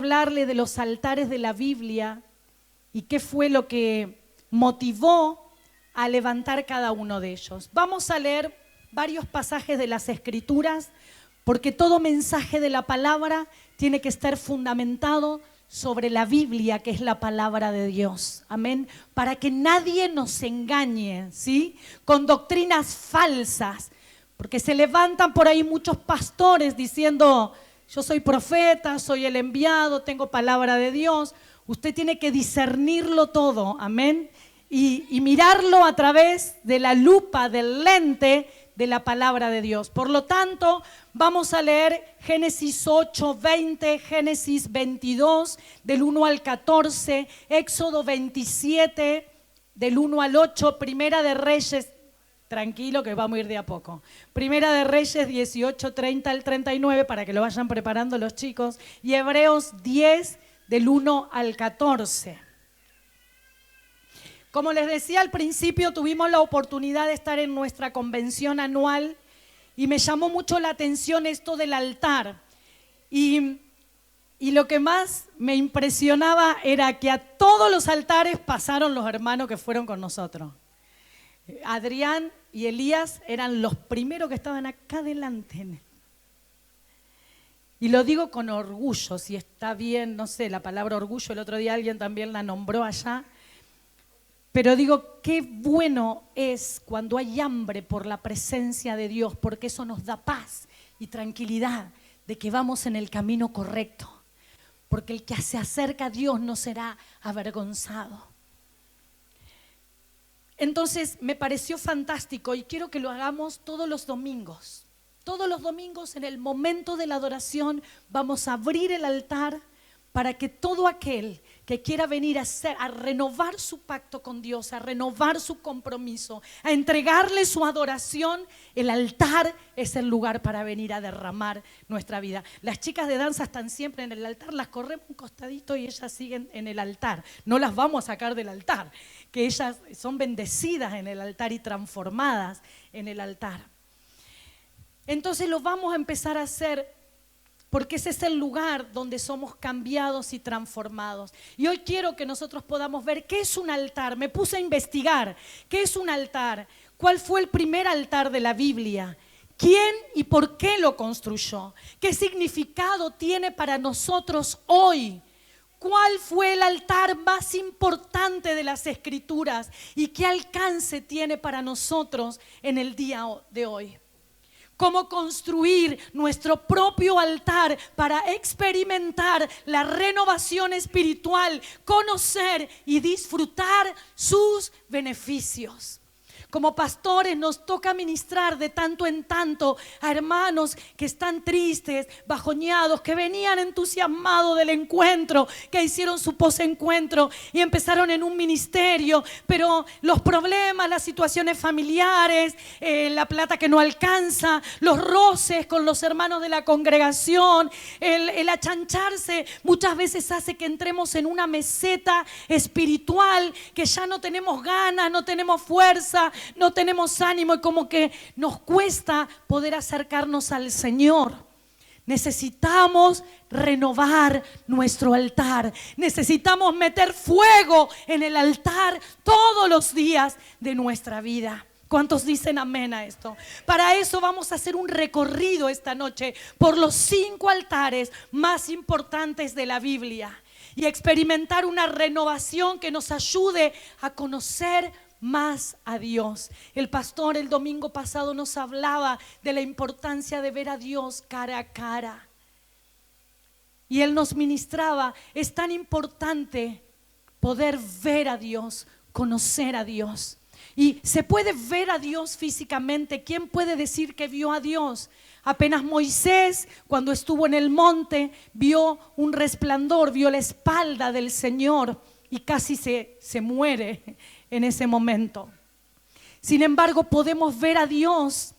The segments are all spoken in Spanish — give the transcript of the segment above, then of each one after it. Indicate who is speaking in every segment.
Speaker 1: Hablarle de los altares de la Biblia y qué fue lo que motivó a levantar cada uno de ellos. Vamos a leer varios pasajes de las Escrituras, porque todo mensaje de la palabra tiene que estar fundamentado sobre la Biblia, que es la palabra de Dios. Amén. Para que nadie nos engañe, ¿sí? Con doctrinas falsas, porque se levantan por ahí muchos pastores diciendo: yo soy profeta, soy el enviado, tengo palabra de Dios. Usted tiene que discernirlo todo, amén, y mirarlo a través de la lupa, del lente de la palabra de Dios. Por lo tanto, vamos a leer Génesis 8, 20, Génesis 22, del 1 al 14, Éxodo 27, del 1 al 8, Primera de Reyes. Tranquilo que vamos a ir de a poco. Primera de Reyes 18, 30 al 39, para que lo vayan preparando los chicos. Y Hebreos 10, del 1 al 14. Como les decía al principio, tuvimos la oportunidad de estar en nuestra convención anual y me llamó mucho la atención esto del altar. Y lo que más me impresionaba era que a todos los altares pasaron los hermanos que fueron con nosotros. Adrián y Elías eran los primeros que estaban acá adelante. Y lo digo con orgullo, si está bien, no sé, la palabra orgullo, el otro día alguien también la nombró allá. Pero digo, qué bueno es cuando hay hambre por la presencia de Dios, porque eso nos da paz y tranquilidad de que vamos en el camino correcto. Porque el que se acerca a Dios no será avergonzado. Entonces me pareció fantástico y quiero que lo hagamos todos los domingos. Todos los domingos en el momento de la adoración vamos a abrir el altar para que todo aquel que quiera venir a renovar su pacto con Dios, a renovar su compromiso, a entregarle su adoración, el altar es el lugar para venir a derramar nuestra vida. Las chicas de danza están siempre en el altar, las corremos un costadito y ellas siguen en el altar. No las vamos a sacar del altar, que ellas son bendecidas en el altar y transformadas en el altar. Entonces lo vamos a empezar a hacer, porque ese es el lugar donde somos cambiados y transformados. Y hoy quiero que nosotros podamos ver qué es un altar. Me puse a investigar qué es un altar, cuál fue el primer altar de la Biblia, quién y por qué lo construyó, qué significado tiene para nosotros hoy, cuál fue el altar más importante de las Escrituras y qué alcance tiene para nosotros en el día de hoy. Cómo construir nuestro propio altar para experimentar la renovación espiritual, conocer y disfrutar sus beneficios. Como pastores nos toca ministrar de tanto en tanto a hermanos que están tristes, bajoneados, que venían entusiasmados del encuentro, que hicieron su posencuentro y empezaron en un ministerio, pero los problemas, las situaciones familiares, la plata que no alcanza, los roces con los hermanos de la congregación, el achancharse muchas veces hace que entremos en una meseta espiritual que ya no tenemos ganas, no tenemos fuerza, no tenemos ánimo y como que nos cuesta poder acercarnos al Señor. Necesitamos renovar nuestro altar. Necesitamos meter fuego en el altar todos los días de nuestra vida. ¿Cuántos dicen amén a esto? Para eso vamos a hacer un recorrido esta noche por los 5 altares más importantes de la Biblia y experimentar una renovación que nos ayude a conocer más a Dios. El pastor el domingo pasado nos hablaba de la importancia de ver a Dios cara a cara. Y él nos ministraba, es tan importante poder ver a Dios, conocer a Dios. Y se puede ver a Dios físicamente. ¿Quién puede decir que vio a Dios? Apenas Moisés, cuando estuvo en el monte, vio un resplandor, vio la espalda del Señor y casi se muere en ese momento. Sin embargo, podemos ver a Dios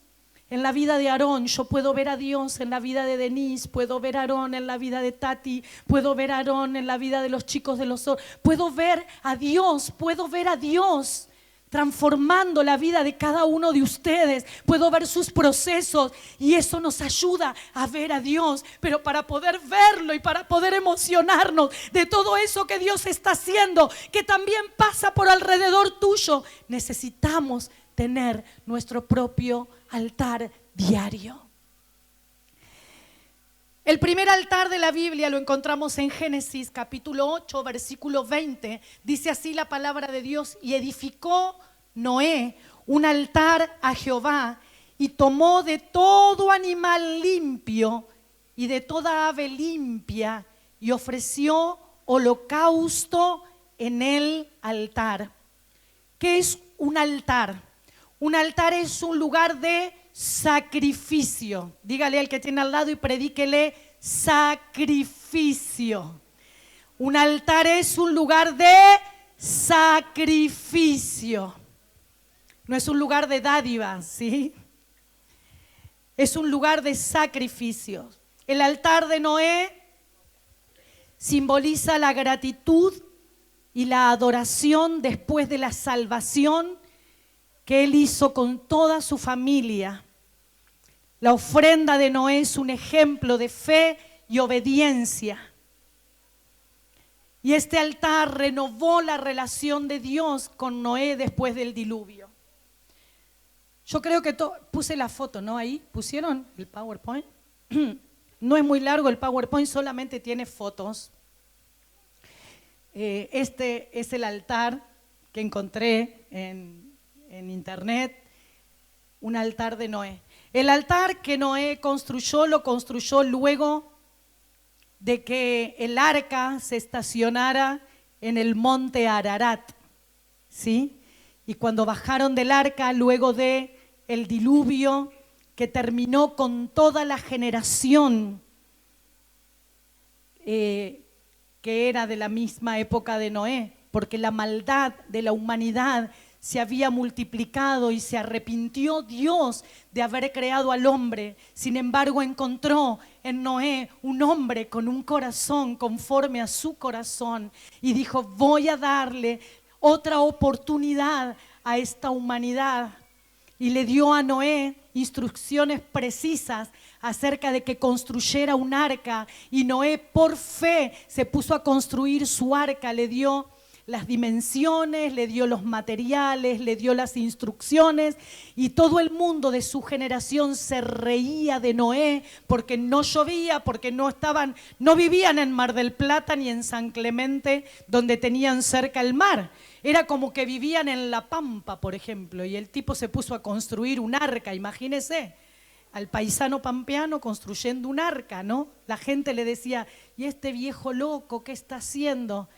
Speaker 1: en la vida de Aarón. Yo puedo ver a Dios en la vida de Denise, puedo ver a Aarón en la vida de Tati, puedo ver a Aarón en la vida de los chicos de los... Puedo ver a Dios transformando la vida de cada uno de ustedes. Puedo ver sus procesos y eso nos ayuda a ver a Dios. Pero para poder verlo y para poder emocionarnos de todo eso que Dios está haciendo, que también pasa por alrededor tuyo, necesitamos tener nuestro propio altar diario. El primer altar de la Biblia lo encontramos en Génesis capítulo 8, versículo 20. Dice así la palabra de Dios: y edificó Noé un altar a Jehová y tomó de todo animal limpio y de toda ave limpia y ofreció holocausto en el altar. ¿Qué es un altar? Un altar es un lugar de sacrificio. Dígale al que tiene al lado y predíquele: sacrificio. Un altar es un lugar de sacrificio. No es un lugar de dádivas, ¿sí? Es un lugar de sacrificio. El altar de Noé simboliza la gratitud y la adoración después de la salvación que él hizo con toda su familia. La ofrenda de Noé es un ejemplo de fe y obediencia. Y este altar renovó la relación de Dios con Noé después del diluvio. Yo creo que puse la foto, ¿no? Ahí pusieron el PowerPoint. No es muy largo el PowerPoint, solamente tiene fotos. Este es el altar que encontré en internet, un altar de Noé. El altar que Noé construyó, lo construyó luego de que el arca se estacionara en el monte Ararat, ¿sí? Y cuando bajaron del arca, luego de el diluvio que terminó con toda la generación que era de la misma época de Noé, porque la maldad de la humanidad se había multiplicado y se arrepintió Dios de haber creado al hombre. Sin embargo, encontró en Noé un hombre con un corazón conforme a su corazón y dijo: voy a darle otra oportunidad a esta humanidad. Y le dio a Noé instrucciones precisas acerca de que construyera un arca, y Noé por fe se puso a construir su arca. Le dio las dimensiones, le dio los materiales, le dio las instrucciones, y todo el mundo de su generación se reía de Noé porque no llovía, porque no vivían en Mar del Plata ni en San Clemente, donde tenían cerca el mar. Era como que vivían en La Pampa, por ejemplo, y el tipo se puso a construir un arca. Imagínese al paisano pampeano construyendo un arca, ¿no? La gente le decía: ¿y este viejo loco qué está haciendo?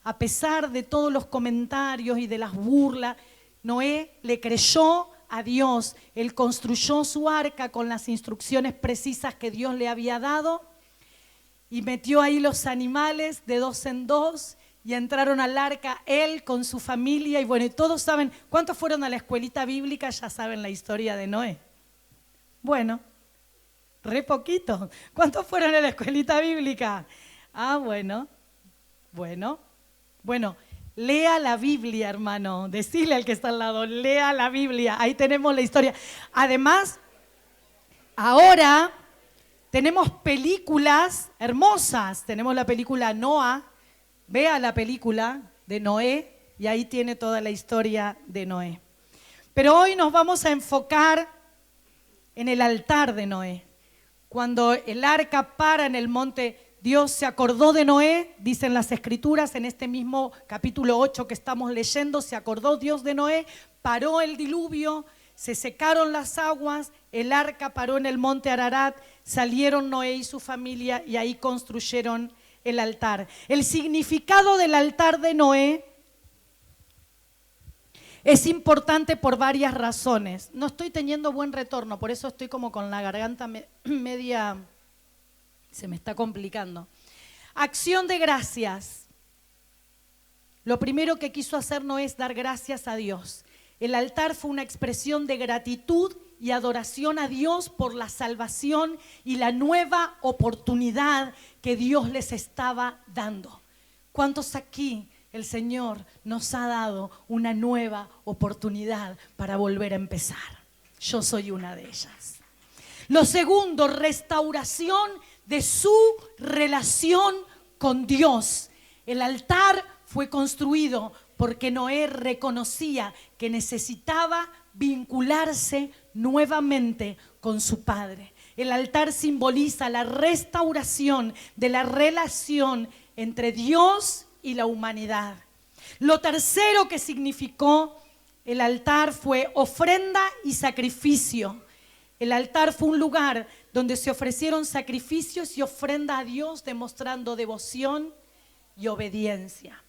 Speaker 1: A pesar de todos los comentarios y de las burlas, Noé le creyó a Dios. Él construyó su arca con las instrucciones precisas que Dios le había dado y metió ahí los animales de 2 en 2 y entraron al arca él con su familia. Y bueno, y todos saben, ¿cuántos fueron a la escuelita bíblica? Ya saben la historia de Noé. Bueno, re poquito. ¿Cuántos fueron a la escuelita bíblica? Ah, bueno, lea la Biblia, hermano. Decile al que está al lado: lea la Biblia. Ahí tenemos la historia. Además, ahora tenemos películas hermosas. Tenemos la película Noah. Vea la película de Noé y ahí tiene toda la historia de Noé. Pero hoy nos vamos a enfocar en el altar de Noé. Cuando el arca para en el monte, Dios se acordó de Noé, dicen las Escrituras, en este mismo capítulo 8 que estamos leyendo, se acordó Dios de Noé, paró el diluvio, se secaron las aguas, el arca paró en el monte Ararat, salieron Noé y su familia y ahí construyeron el altar. El significado del altar de Noé es importante por varias razones. No estoy teniendo buen retorno, por eso estoy como con la garganta media, se me está complicando. Acción de gracias. Lo primero que quiso hacer Noé es dar gracias a Dios. El altar fue una expresión de gratitud y adoración a Dios por la salvación y la nueva oportunidad que Dios les estaba dando. ¿Cuántos aquí el Señor nos ha dado una nueva oportunidad para volver a empezar. Yo soy una de ellas. Lo segundo, restauración de su relación con Dios. El altar fue construido porque Noé reconocía que necesitaba vincularse nuevamente con su padre. El altar simboliza la restauración de la relación entre Dios y la humanidad. Lo tercero que significó el altar fue ofrenda y sacrificio. El altar fue un lugar donde se ofrecieron sacrificios y ofrenda a Dios, demostrando devoción y obediencia.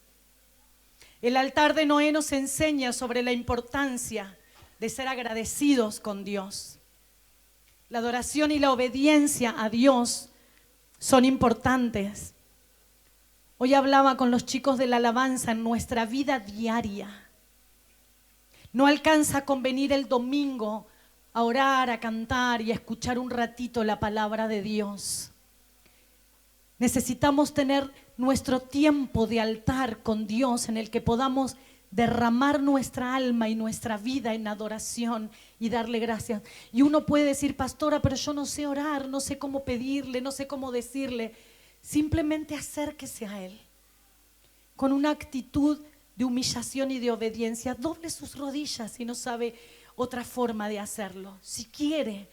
Speaker 1: El altar de Noé nos enseña sobre la importancia de ser agradecidos con Dios. La adoración y la obediencia a Dios son importantes. Hoy hablaba con los chicos de la alabanza en nuestra vida diaria. No alcanza con venir el domingo a orar, a cantar y a escuchar un ratito la palabra de Dios. Necesitamos tener nuestro tiempo de altar con Dios en el que podamos derramar nuestra alma y nuestra vida en adoración y darle gracias. Y uno puede decir, pastora, pero yo no sé orar, no sé cómo pedirle, no sé cómo decirle. Simplemente acérquese a Él con una actitud de humillación y de obediencia. Doble sus rodillas si no sabe otra forma de hacerlo. Si quiere,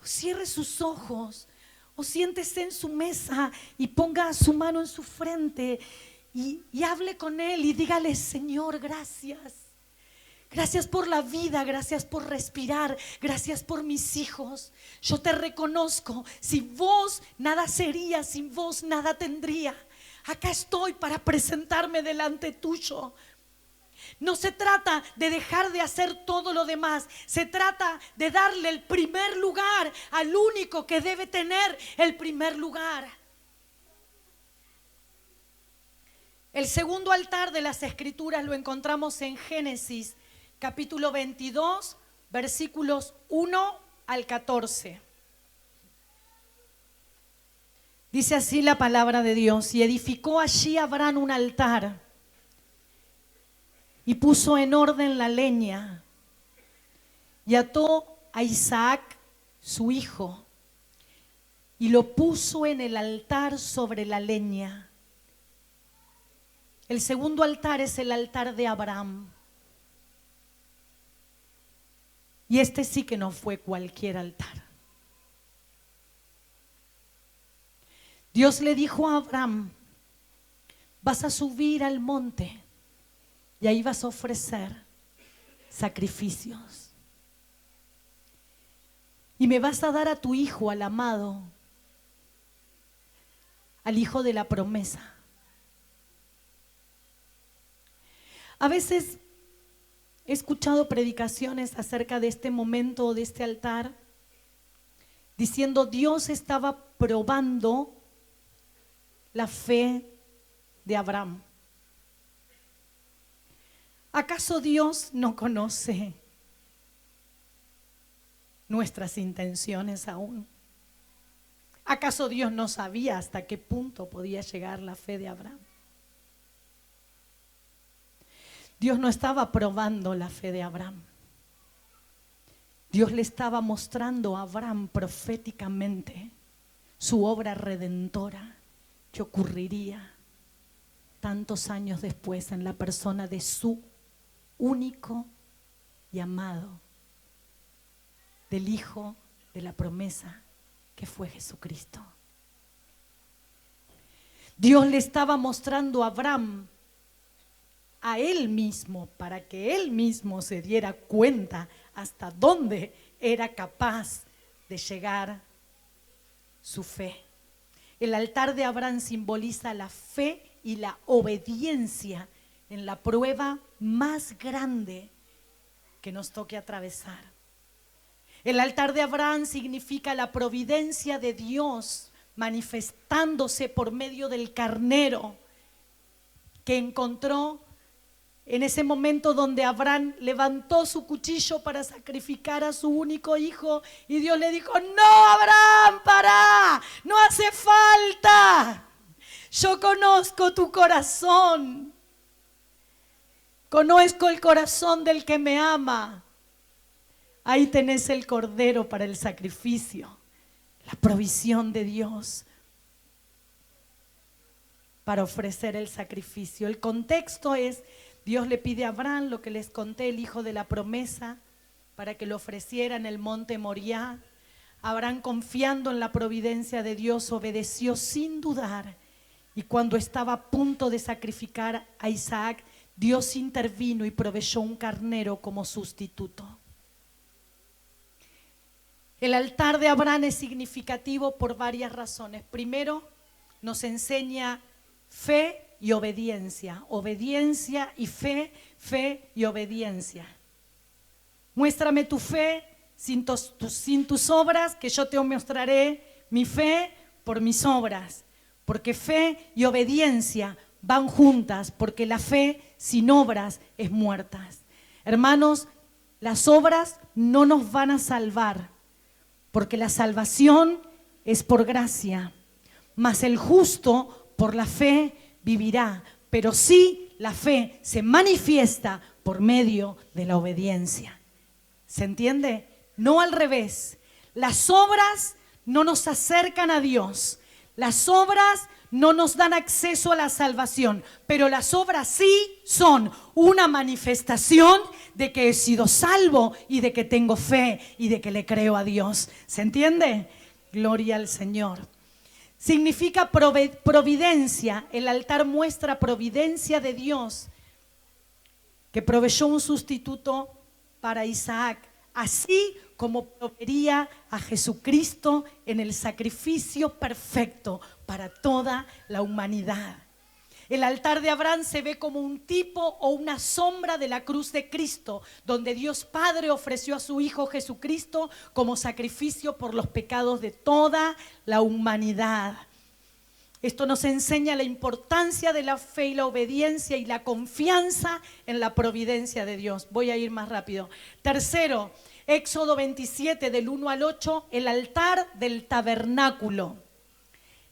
Speaker 1: cierre sus ojos o siéntese en su mesa y ponga su mano en su frente y hable con Él y dígale, Señor, gracias. Gracias por la vida, gracias por respirar, gracias por mis hijos. Yo te reconozco, sin vos nada sería, sin vos nada tendría. Acá estoy para presentarme delante tuyo. No se trata de dejar de hacer todo lo demás, se trata de darle el primer lugar al único que debe tener el primer lugar. El segundo altar de las Escrituras lo encontramos en Génesis, capítulo 22, versículos 1 al 14. Dice así la palabra de Dios: y edificó allí Abraham un altar y puso en orden la leña y ató a Isaac su hijo y lo puso en el altar sobre la leña. El segundo altar es el altar de Abraham. Y este sí que no fue cualquier altar. Dios le dijo a Abraham, vas a subir al monte y ahí vas a ofrecer sacrificios. Y me vas a dar a tu hijo, al amado, al hijo de la promesa. A veces he escuchado predicaciones acerca de este momento, de este altar, diciendo Dios estaba probando la fe de Abraham. ¿Acaso Dios no conoce nuestras intenciones aún? ¿Acaso Dios no sabía hasta qué punto podía llegar la fe de Abraham? Dios no estaba probando la fe de Abraham. Dios le estaba mostrando a Abraham proféticamente su obra redentora que ocurriría tantos años después en la persona de su único y amado, del Hijo de la promesa que fue Jesucristo. Dios le estaba mostrando a Abraham a él mismo, para que él mismo se diera cuenta hasta dónde era capaz de llegar su fe. El altar de Abraham simboliza la fe y la obediencia en la prueba más grande que nos toque atravesar. El altar de Abraham significa la providencia de Dios manifestándose por medio del carnero que encontró en ese momento donde Abraham levantó su cuchillo para sacrificar a su único hijo y Dios le dijo, no, Abraham, pará, no hace falta, yo conozco tu corazón, Conozco el corazón del que me ama. Ahí tenés el cordero para el sacrificio, la provisión de Dios para ofrecer el sacrificio. El contexto es, Dios le pide a Abraham lo que les conté, el hijo de la promesa, para que lo ofreciera en el monte Moriah. Abraham, confiando en la providencia de Dios, obedeció sin dudar. Y cuando estaba a punto de sacrificar a Isaac, Dios intervino y proveyó un carnero como sustituto. El altar de Abraham es significativo por varias razones. Primero, nos enseña fe y obediencia. Obediencia y fe, fe y obediencia. Muéstrame tu fe sin tus obras, que yo te mostraré mi fe por mis obras. Porque fe y obediencia van juntas, porque la fe sin obras es muerta. Hermanos, las obras no nos van a salvar, porque la salvación es por gracia, mas el justo por la fe vivirá. Pero sí, la fe se manifiesta por medio de la obediencia. ¿Se entiende? No al revés. Las obras no nos acercan a Dios. Las obras no nos dan acceso a la salvación, pero las obras sí son una manifestación de que he sido salvo y de que tengo fe y de que le creo a Dios. ¿Se entiende? Gloria al Señor. Significa providencia. El altar muestra providencia de Dios, que proveyó un sustituto para Isaac, así como proveería a Jesucristo en el sacrificio perfecto para toda la humanidad. El altar de Abraham se ve como un tipo o una sombra de la cruz de Cristo, donde Dios Padre ofreció a su Hijo Jesucristo como sacrificio por los pecados de toda la humanidad. Esto nos enseña la importancia de la fe y la obediencia y la confianza en la providencia de Dios. Voy a ir más rápido. Tercero, Éxodo 27, del 1 al 8, el altar del tabernáculo.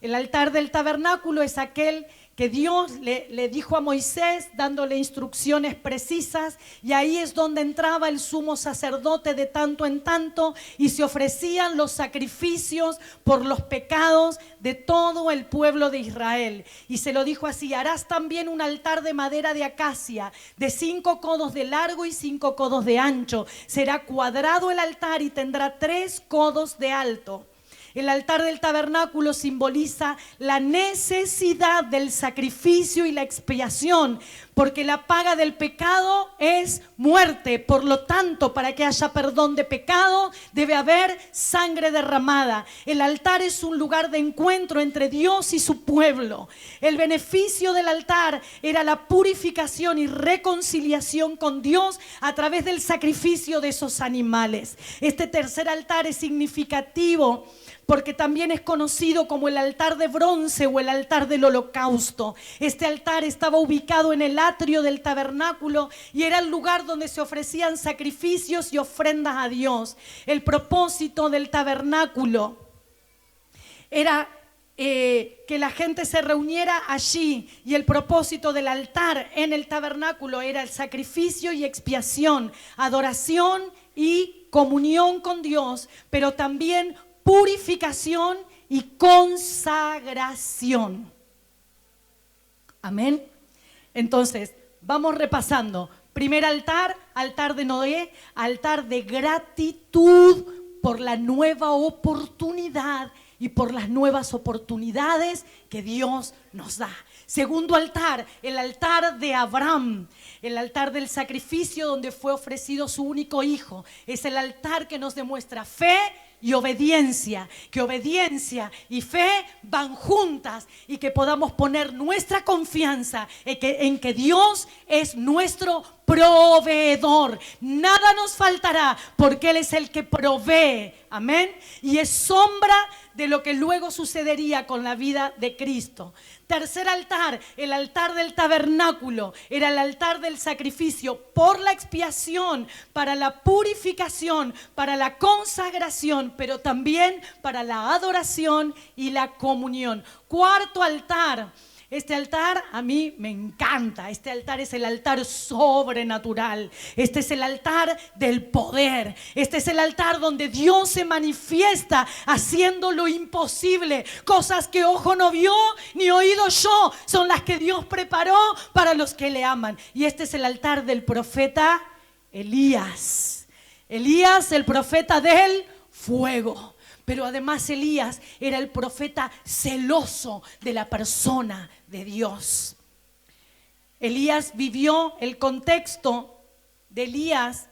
Speaker 1: El altar del tabernáculo es aquel que Dios le dijo a Moisés, dándole instrucciones precisas, y ahí es donde entraba el sumo sacerdote de tanto en tanto y se ofrecían los sacrificios por los pecados de todo el pueblo de Israel. Y se lo dijo así: harás también un altar de madera de acacia, de 5 codos de largo y 5 codos de ancho. Será cuadrado el altar y tendrá 3 codos de alto. El altar del tabernáculo simboliza la necesidad del sacrificio y la expiación, porque la paga del pecado es muerte. Por lo tanto, para que haya perdón de pecado, debe haber sangre derramada. El altar es un lugar de encuentro entre Dios y su pueblo. El beneficio del altar era la purificación y reconciliación con Dios a través del sacrificio de esos animales. Este tercer altar es significativo porque también es conocido como el altar de bronce o el altar del holocausto. Este altar estaba ubicado en el atrio del tabernáculo y era el lugar donde se ofrecían sacrificios y ofrendas a Dios. El propósito del tabernáculo era que la gente se reuniera allí, y el propósito del altar en el tabernáculo era el sacrificio y expiación, adoración y comunión con Dios, pero también purificación y consagración. Amén. Entonces, vamos repasando. Primer altar, altar de Noé, altar de gratitud por la nueva oportunidad y por las nuevas oportunidades que Dios nos da. Segundo altar, el altar de Abraham, el altar del sacrificio donde fue ofrecido su único hijo. Es el altar que nos demuestra fe y obediencia, que obediencia y fe van juntas y que podamos poner nuestra confianza en que Dios es nuestro proveedor. Nada nos faltará porque Él es el que provee. Amén. Y es sombra de lo que luego sucedería con la vida de Cristo. Tercer altar, el altar del tabernáculo, era el altar del sacrificio por la expiación, para la purificación, para la consagración, pero también para la adoración y la comunión. Cuarto altar, Este altar a mí me encanta. Este altar es el altar sobrenatural. Este es el altar del poder. Este es el altar donde Dios se manifiesta haciendo lo imposible. Cosas que ojo no vio ni oído yo, son las que Dios preparó para los que le aman. Y este es el altar del profeta Elías. Elías, el profeta del fuego. Pero además Elías era el profeta celoso de la persona de Dios. Elías vivió el contexto de Elías.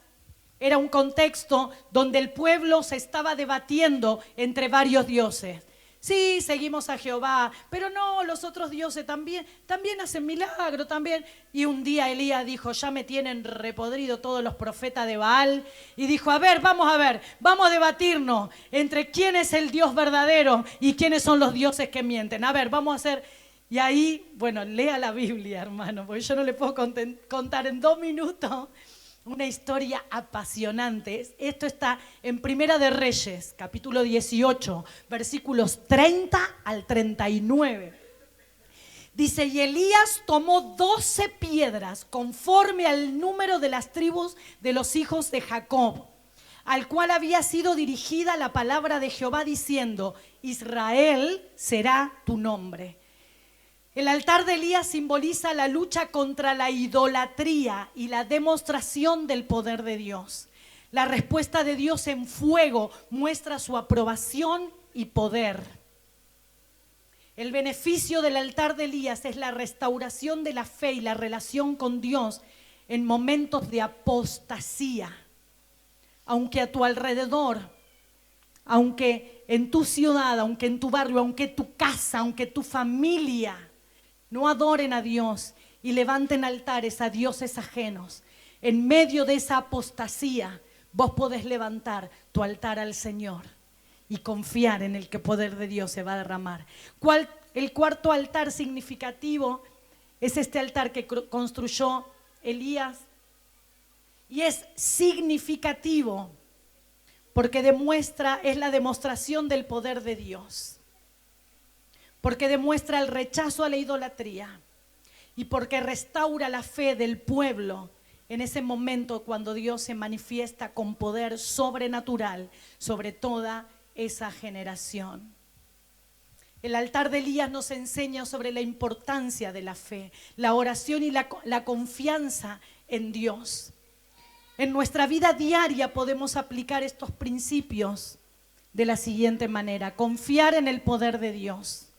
Speaker 1: Era un contexto donde el pueblo se estaba debatiendo entre varios dioses. Sí, seguimos a Jehová, pero no, los otros dioses también hacen milagros también. Y un día Elías dijo, ya me tienen repodrido todos los profetas de Baal. Y dijo, vamos a debatirnos entre quién es el Dios verdadero y quiénes son los dioses que mienten. A ver, vamos a hacer... Y ahí, bueno, lea la Biblia, hermano, porque yo no le puedo contar en 2 minutos una historia apasionante. Esto está en Primera de Reyes, capítulo 18, versículos 30 al 39. Dice, y Elías tomó 12 piedras conforme al número de las tribus de los hijos de Jacob, al cual había sido dirigida la palabra de Jehová diciendo, Israel será tu nombre. El altar de Elías simboliza la lucha contra la idolatría y la demostración del poder de Dios. La respuesta de Dios en fuego muestra su aprobación y poder. El beneficio del altar de Elías es la restauración de la fe y la relación con Dios en momentos de apostasía. Aunque a tu alrededor, aunque en tu ciudad, aunque en tu barrio, aunque tu casa, aunque tu familia no adoren a Dios y levanten altares a dioses ajenos, en medio de esa apostasía, vos podés levantar tu altar al Señor y confiar en el que poder de Dios se va a derramar. El cuarto altar significativo es este altar que construyó Elías, y es significativo porque es la demostración del poder de Dios. Porque demuestra el rechazo a la idolatría y porque restaura la fe del pueblo en ese momento cuando Dios se manifiesta con poder sobrenatural sobre toda esa generación. El altar de Elías nos enseña sobre la importancia de la fe, la oración y la confianza en Dios. En nuestra vida diaria podemos aplicar estos principios de la siguiente manera: confiar en el poder de Dios.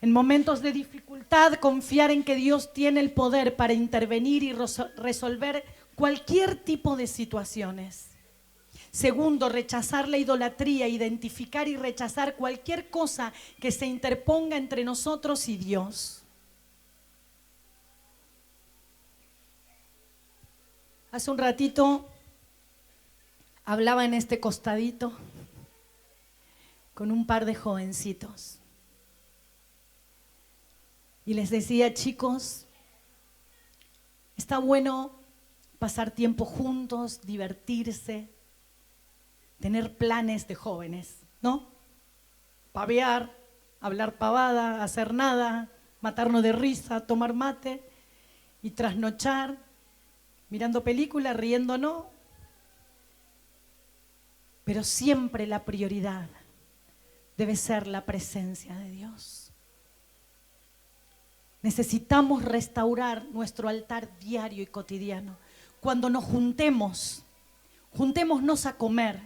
Speaker 1: En momentos de dificultad, confiar en que Dios tiene el poder para intervenir y resolver cualquier tipo de situaciones. Segundo, rechazar la idolatría, identificar y rechazar cualquier cosa que se interponga entre nosotros y Dios. Hace un ratito hablaba en este costadito con un par de jovencitos. Y les decía, chicos, está bueno pasar tiempo juntos, divertirse, tener planes de jóvenes, ¿no? Pavear, hablar pavada, hacer nada, matarnos de risa, tomar mate y trasnochar, mirando películas, riéndonos. Pero siempre la prioridad debe ser la presencia de Dios. Necesitamos restaurar nuestro altar diario y cotidiano. Cuando nos juntémonos a comer,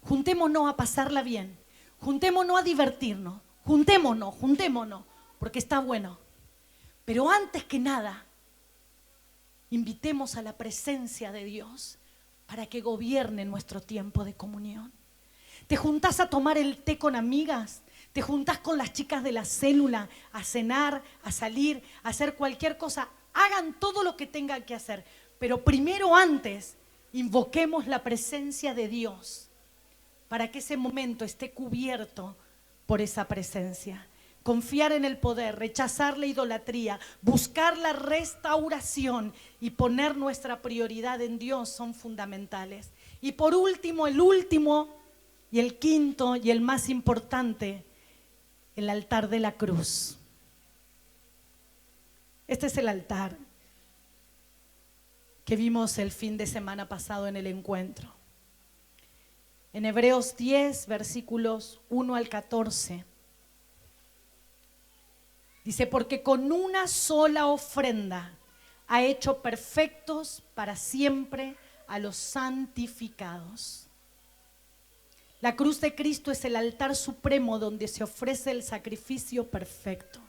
Speaker 1: juntémonos a pasarla bien, juntémonos a divertirnos, juntémonos, porque está bueno. Pero antes que nada, invitemos a la presencia de Dios para que gobierne nuestro tiempo de comunión. ¿Te juntás a tomar el té con amigas? ¿Te juntás con las chicas de la célula a cenar, a salir, a hacer cualquier cosa? Hagan todo lo que tengan que hacer, pero primero antes invoquemos la presencia de Dios para que ese momento esté cubierto por esa presencia. Confiar en el poder, rechazar la idolatría, buscar la restauración y poner nuestra prioridad en Dios son fundamentales. Y por último, el último y el quinto y el más importante, el altar de la cruz. Este es el altar que vimos el fin de semana pasado en el encuentro. En Hebreos 10, versículos 1 al 14, dice: porque con una sola ofrenda ha hecho perfectos para siempre a los santificados. La cruz de Cristo es el altar supremo donde se ofrece el sacrificio perfecto.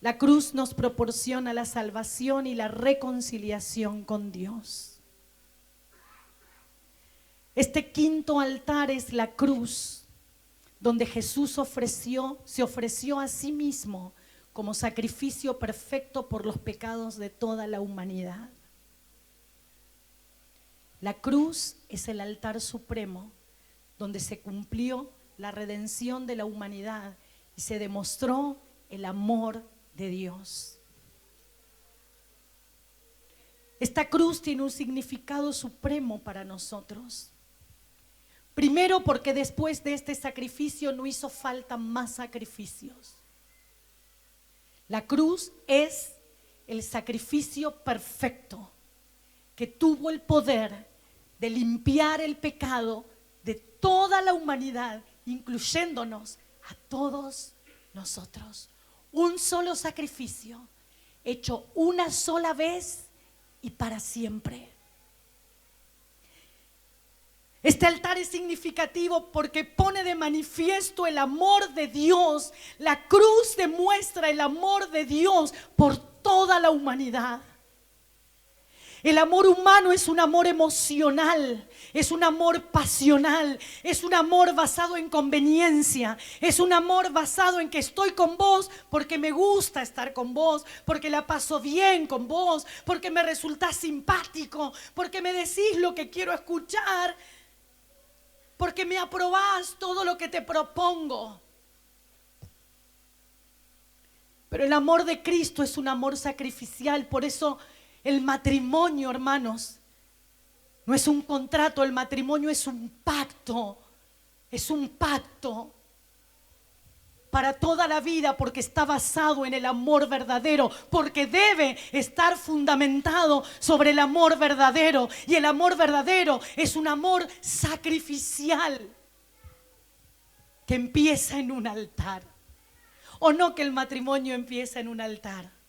Speaker 1: La cruz nos proporciona la salvación y la reconciliación con Dios. Este quinto altar es la cruz, donde Jesús se ofreció a sí mismo como sacrificio perfecto por los pecados de toda la humanidad. La cruz es el altar supremo donde se cumplió la redención de la humanidad y se demostró el amor de Dios. Esta cruz tiene un significado supremo para nosotros. Primero, porque después de este sacrificio no hizo falta más sacrificios. La cruz es el sacrificio perfecto que tuvo el poder de limpiar el pecado de toda la humanidad, incluyéndonos a todos nosotros. Un solo sacrificio, hecho una sola vez y para siempre. Este altar es significativo porque pone de manifiesto el amor de Dios. La cruz demuestra el amor de Dios por toda la humanidad. El amor humano es un amor emocional, es un amor pasional, es un amor basado en conveniencia, es un amor basado en que estoy con vos porque me gusta estar con vos, porque la paso bien con vos, porque me resultás simpático, porque me decís lo que quiero escuchar, porque me aprobás todo lo que te propongo. Pero el amor de Cristo es un amor sacrificial. Por eso el matrimonio, hermanos, no es un contrato, el matrimonio es un pacto. Es un pacto para toda la vida, porque está basado en el amor verdadero, porque debe estar fundamentado sobre el amor verdadero. Y el amor verdadero es un amor sacrificial que empieza en un altar. ¿O no que el matrimonio empieza en un altar?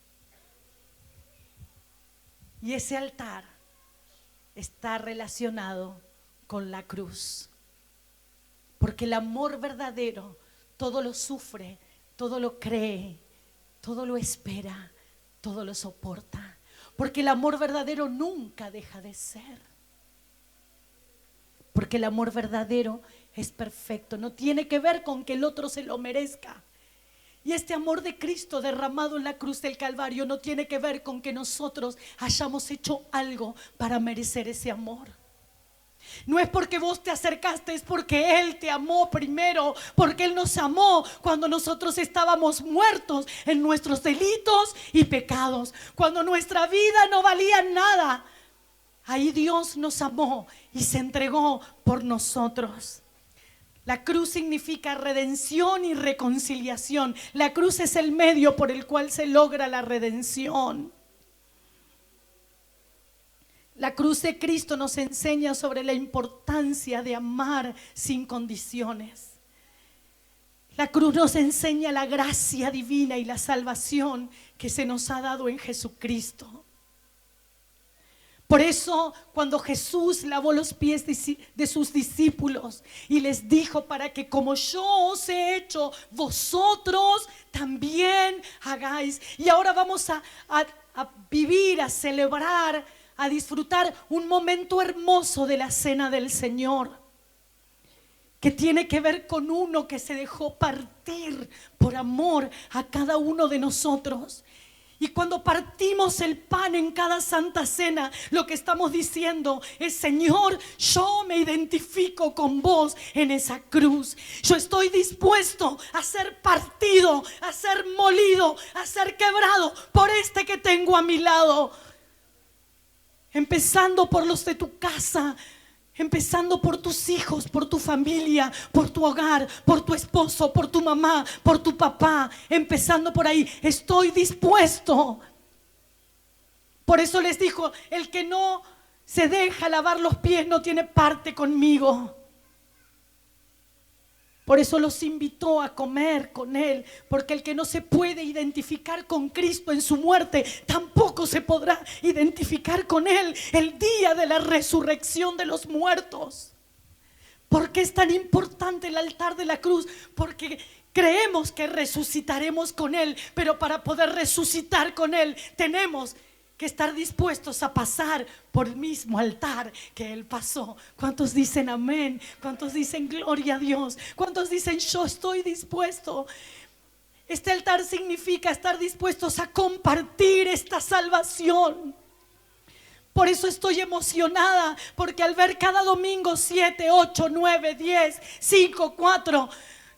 Speaker 1: Y ese altar está relacionado con la cruz. Porque el amor verdadero todo lo sufre, todo lo cree, todo lo espera, todo lo soporta. Porque el amor verdadero nunca deja de ser. Porque el amor verdadero es perfecto, no tiene que ver con que el otro se lo merezca. Y este amor de Cristo derramado en la cruz del Calvario no tiene que ver con que nosotros hayamos hecho algo para merecer ese amor. No es porque vos te acercaste, es porque Él te amó primero, porque Él nos amó cuando nosotros estábamos muertos en nuestros delitos y pecados, cuando nuestra vida no valía nada. Ahí Dios nos amó y se entregó por nosotros. La cruz significa redención y reconciliación. La cruz es el medio por el cual se logra la redención. La cruz de Cristo nos enseña sobre la importancia de amar sin condiciones. La cruz nos enseña la gracia divina y la salvación que se nos ha dado en Jesucristo. Por eso, cuando Jesús lavó los pies de sus discípulos y les dijo: para que como yo os he hecho, vosotros también hagáis. Y ahora vamos a vivir, a celebrar, a disfrutar un momento hermoso de la cena del Señor, que tiene que ver con uno que se dejó partir por amor a cada uno de nosotros. Y cuando partimos el pan en cada Santa Cena, lo que estamos diciendo es: Señor, yo me identifico con vos en esa cruz. Yo estoy dispuesto a ser partido, a ser molido, a ser quebrado por este que tengo a mi lado. Empezando por los de tu casa, Empezando por tus hijos, por tu familia, por tu hogar, por tu esposo, por tu mamá, por tu papá. Empezando por ahí. Estoy dispuesto. Por eso les dijo, el que no se deja lavar los pies no tiene parte conmigo. Por eso los invitó a comer con Él, porque el que no se puede identificar con Cristo en su muerte, tampoco se podrá identificar con Él el día de la resurrección de los muertos. ¿Por qué es tan importante el altar de la cruz? Porque creemos que resucitaremos con Él, pero para poder resucitar con Él tenemos que estar dispuestos a pasar por el mismo altar que Él pasó. ¿Cuántos dicen amén? ¿Cuántos dicen gloria a Dios? ¿Cuántos dicen yo estoy dispuesto? Este altar significa estar dispuestos a compartir esta salvación. Por eso estoy emocionada, porque al ver cada domingo 7, 8, 9, 10, 5, 4...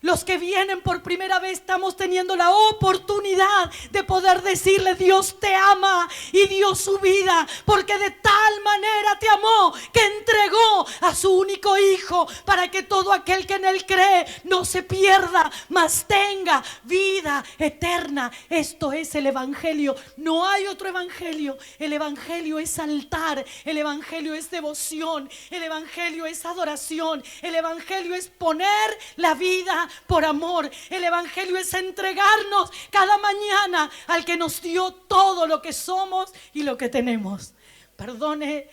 Speaker 1: Los que vienen por primera vez estamos teniendo la oportunidad de poder decirle: Dios te ama y dio su vida, porque de tal manera te amó que entregó a su único hijo, para que todo aquel que en Él cree no se pierda, mas tenga vida eterna. Esto es el evangelio. No hay otro evangelio. El evangelio es altar. El evangelio es devoción. El evangelio es adoración. El evangelio es poner la vida por amor. El evangelio es entregarnos cada mañana al que nos dio todo lo que somos y lo que tenemos. Perdone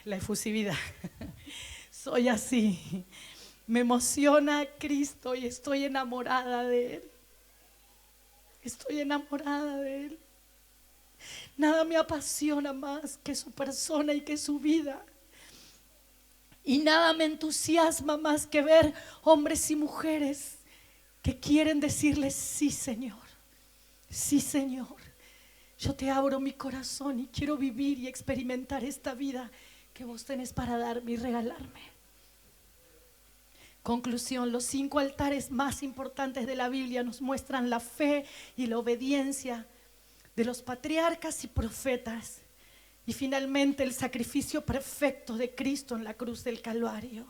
Speaker 1: la efusividad. Soy así. Me emociona Cristo y estoy enamorada de Él. Estoy enamorada de Él. Nada me apasiona más que su persona y que su vida. Y nada me entusiasma más que ver hombres y mujeres que quieren decirle: sí, Señor, sí, Señor, yo te abro mi corazón y quiero vivir y experimentar esta vida que vos tenés para darme y regalarme. Conclusión: los 5 altares más importantes de la Biblia nos muestran la fe y la obediencia de los patriarcas y profetas. Y finalmente el sacrificio perfecto de Cristo en la cruz del Calvario.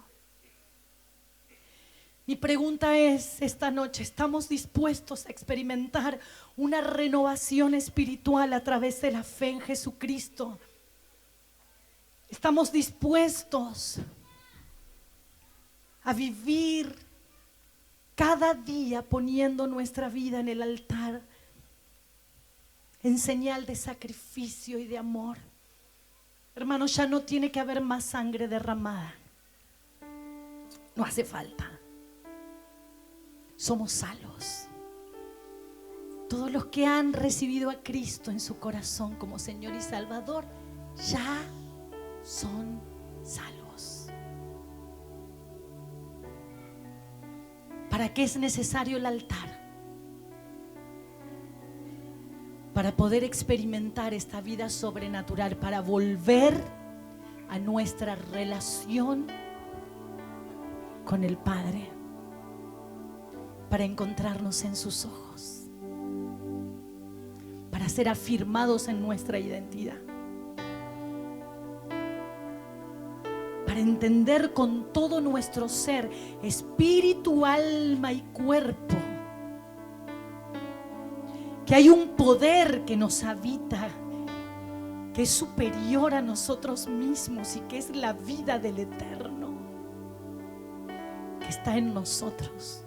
Speaker 1: Mi pregunta es esta noche: ¿estamos dispuestos a experimentar una renovación espiritual a través de la fe en Jesucristo? ¿Estamos dispuestos a vivir cada día poniendo nuestra vida en el altar en señal de sacrificio y de amor? Hermanos, ya no tiene que haber más sangre derramada. No hace falta. Somos salvos. Todos los que han recibido a Cristo en su corazón como Señor y Salvador ya son salvos. ¿Para qué es necesario el altar? Para poder experimentar esta vida sobrenatural, para volver a nuestra relación con el Padre, para encontrarnos en sus ojos, para ser afirmados en nuestra identidad, para entender con todo nuestro ser, espíritu, alma y cuerpo, que hay un poder que nos habita, que es superior a nosotros mismos y que es la vida del Eterno, que está en nosotros.